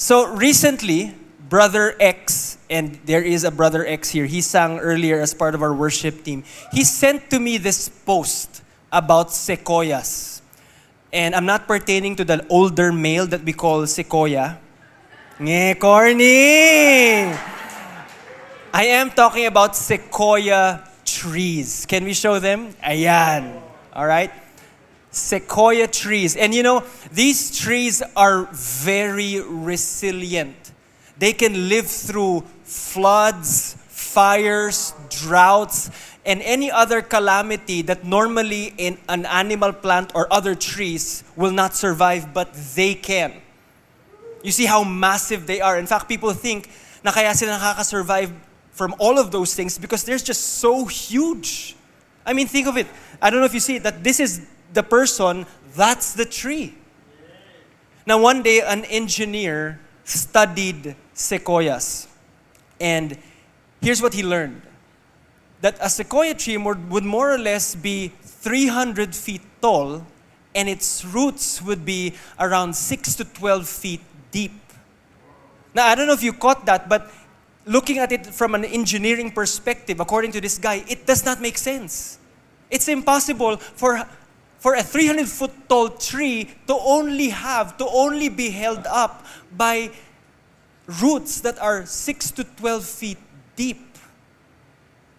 So recently, Brother X, and there is a Brother X here, he sang earlier as part of our worship team. He sent to me this post about sequoias. And I'm not pertaining to the older male that we call sequoia. Nge, corny! I am talking about sequoia trees. Can we show them? Ayan. All right? Sequoia trees. And you know, these trees are very resilient. They can live through floods, fires, droughts, and any other calamity that normally in an animal plant or other trees will not survive, but they can. You see how massive they are. In fact, people think na kaya sila nakaka-survive from all of those things because they're just so huge. I mean, think of it. I don't know if you see it, that this is the person, that's the tree. Now, one day, an engineer studied sequoias. And here's what he learned. That a sequoia tree would more or less be 300 feet tall, and its roots would be around 6 to 12 feet deep. Now, I don't know if you caught that, but looking at it from an engineering perspective, according to this guy, it does not make sense. It's impossible for a 300-foot tall tree to only be held up by roots that are 6 to 12 feet deep.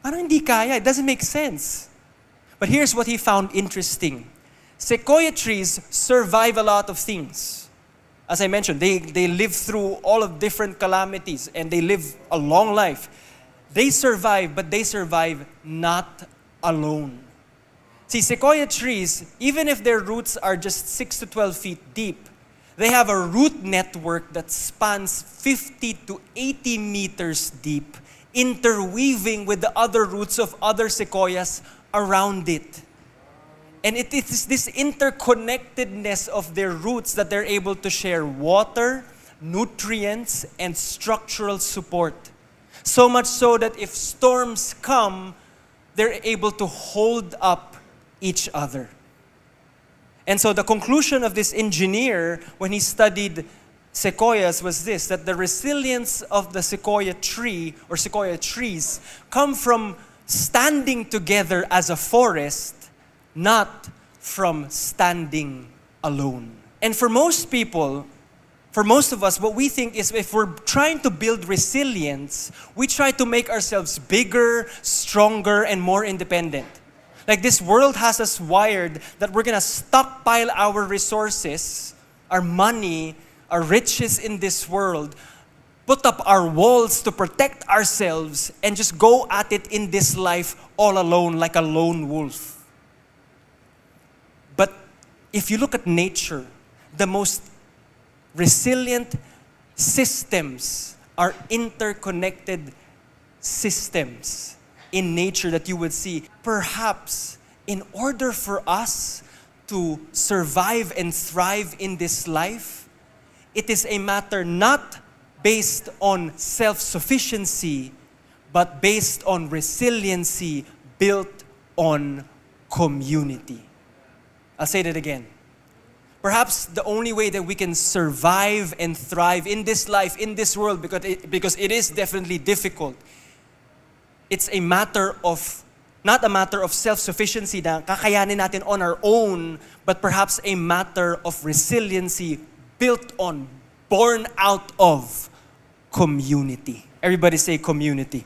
Parang hindi kaya. It doesn't make sense. But here's what he found interesting. Sequoia trees survive a lot of things. As I mentioned, they live through all of different calamities and they live a long life. They survive, but they survive not alone. See, sequoia trees, even if their roots are just 6 to 12 feet deep, they have a root network that spans 50 to 80 meters deep, interweaving with the other roots of other sequoias around it. And it is this interconnectedness of their roots that they're able to share water, nutrients, and structural support. So much so that if storms come, they're able to hold up each other. And so the conclusion of this engineer when he studied sequoias was this, that the resilience of the sequoia tree or sequoia trees come from standing together as a forest, not from standing alone. And for most people, for most of us, what we think is if we're trying to build resilience, we try to make ourselves bigger, stronger, and more independent. Like this world has us wired that we're gonna stockpile our resources, our money, our riches in this world, put up our walls to protect ourselves, and just go at it in this life all alone like a lone wolf. But if you look at nature, the most resilient systems are interconnected systems in nature that you would see. Perhaps in order for us to survive and thrive in this life, it is a matter not based on self-sufficiency, but based on resiliency built on community. I'll say that again. Perhaps the only way that we can survive and thrive in this life, in this world, because it is definitely difficult, it's a matter of, not a matter of self-sufficiency na kakayanin natin on our own, but perhaps a matter of resiliency built on, born out of community. Everybody say community.